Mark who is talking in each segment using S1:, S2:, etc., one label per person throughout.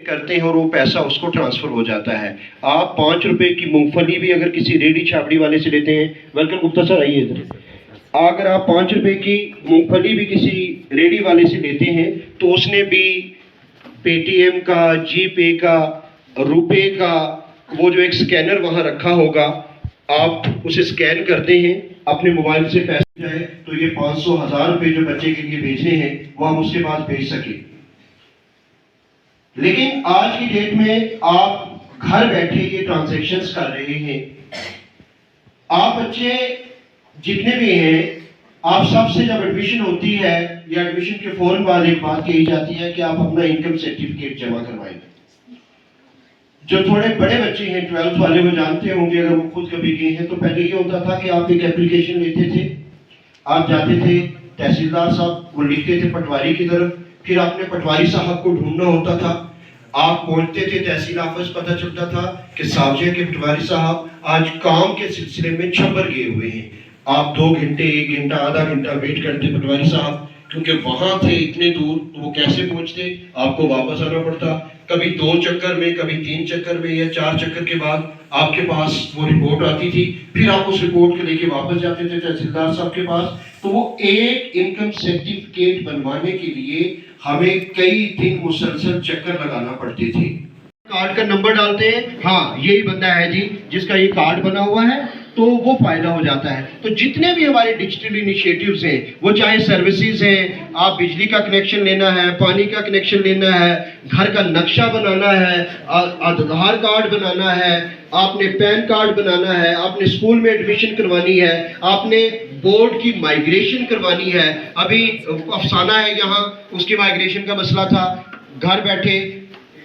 S1: کرتے ہیں اور وہ پیسہ اس کو ٹرانسفر ہو جاتا ہے. آپ 5 روپے کی مونگ پھلی بھی اگر کسی ریڑھی چھاپڑی والے سے لیتے ہیں, ویلکم گپتا سر آئیے ادھر, اگر آپ 5 روپے کی مونگ پھلی بھی کسی ریڑھی والے سے لیتے ہیں تو اس نے بھی پے ٹی ایم کا, جی پے کا, روپے کا وہ جو ایک سکینر وہاں رکھا ہوگا, آپ اسے سکین کرتے ہیں, اپنے موبائل سے پیسے جائے تو یہ 500,000 روپے جو بچے کے لیے بھیجنے ہیں وہ ہم اس کے پاس بھیج سکیں. لیکن آج کی ڈیٹ میں آپ گھر بیٹھے یہ ٹرانزیکشنز کر رہے ہیں. آپ بچے جتنے بھی ہیں, آپ سب سے جب ایڈمیشن ہوتی ہے یا ایڈمیشن کے فوراً بعد ایک بات کہی جاتی ہے کہ آپ اپنا انکم سرٹیفکیٹ جمع کروائیں. جو تھوڑے بڑے بچے ہیں 12th والے وہ جانتے ہوں گے, اگر وہ خود کبھی گئے ہیں, تو پہلے یہ ہوتا تھا کہ آپ ایک اپلیکیشن لیتے تھے, آپ جاتے تھے تحصیلدار صاحب, وہ لکھتے تھے پٹواری کی طرف, پھر آپ نے پٹواری صاحب کو ڈھونڈنا ہوتا تھا, آپ پہنچتے تھے تحصیل آفس, پتہ چلتا تھا کہ ساوجے کے پٹواری صاحب آج کام کے سلسلے میں چھپر گئے ہوئے ہیں. آپ 2 گھنٹے, 1 گھنٹہ, آدھا گھنٹہ ویٹ کرتے پٹواری صاحب, کیونکہ وہاں تھے اتنے دور, تو وہ کیسے پہنچتے, آپ کو واپس آنا پڑتا. کبھی 2 چکر میں, کبھی 3 چکر میں یا 4 چکر کے بعد آپ کے پاس وہ رپورٹ آتی تھی, پھر آپ اس رپورٹ کو لے کے واپس جاتے تھے تحصیلدار صاحب کے پاس. تو وہ ایک انکم سرٹیفکیٹ بنوانے کے لیے ہمیں کئی دن مسلسل چکر لگانا پڑتے تھے. کارڈ کا نمبر ڈالتے ہیں, ہاں یہی بندہ ہے جی جس کا یہ کارڈ بنا ہوا ہے, تو وہ فائدہ ہو جاتا ہے. تو جتنے بھی ہمارے ڈیجیٹل انیشیٹیوز ہیں, وہ چاہے سروسز ہیں, آپ بجلی کا کنیکشن لینا ہے, پانی کا کنیکشن لینا ہے, گھر کا نقشہ بنانا ہے, آدھار کارڈ بنانا ہے, آپ نے پین کارڈ بنانا ہے, آپ نے اسکول میں ایڈمیشن کروانی ہے, آپ نے بورڈ کی مائگریشن کروانی ہے. ابھی افسانہ ہے یہاں, اس کی مائگریشن کا مسئلہ تھا, گھر بیٹھے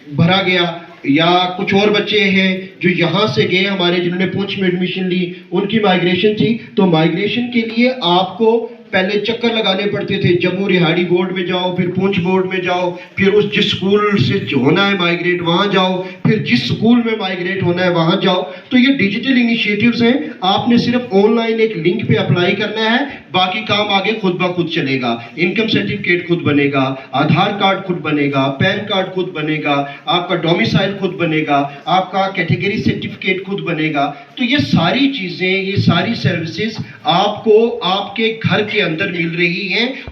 S1: بھرا گیا. یا کچھ اور بچے ہیں جو یہاں سے گئے ہمارے, جنہوں نے پونچھ میں ایڈمیشن لی, ان کی مائگریشن تھی, تو مائگریشن کے لیے آپ کو پہلے چکر لگانے پڑتے تھے. جموں رہاڑی بورڈ میں جاؤ, پھر پونچھ بورڈ میں جاؤ, پھر اس جس سکول سے ہونا ہے مائگریٹ وہاں جاؤ, پھر جس سکول میں مائگریٹ ہونا ہے وہاں جاؤ. تو یہ ڈیجیٹل انیشیٹیوز ہیں, آپ نے صرف آن لائن ایک لنک پہ اپلائی کرنا ہے, باقی کام آگے خود بخود چلے گا. انکم سرٹیفکیٹ خود بنے گا, آدھار کارڈ خود بنے گا, پین کارڈ خود بنے گا, آپ کا ڈومیسائل خود بنے گا, آپ کا کیٹیگری سرٹیفکیٹ خود بنے گا. تو یہ ساری چیزیں, یہ ساری سروسز آپ کو آپ کے گھر کے اندر مل رہی ہیں.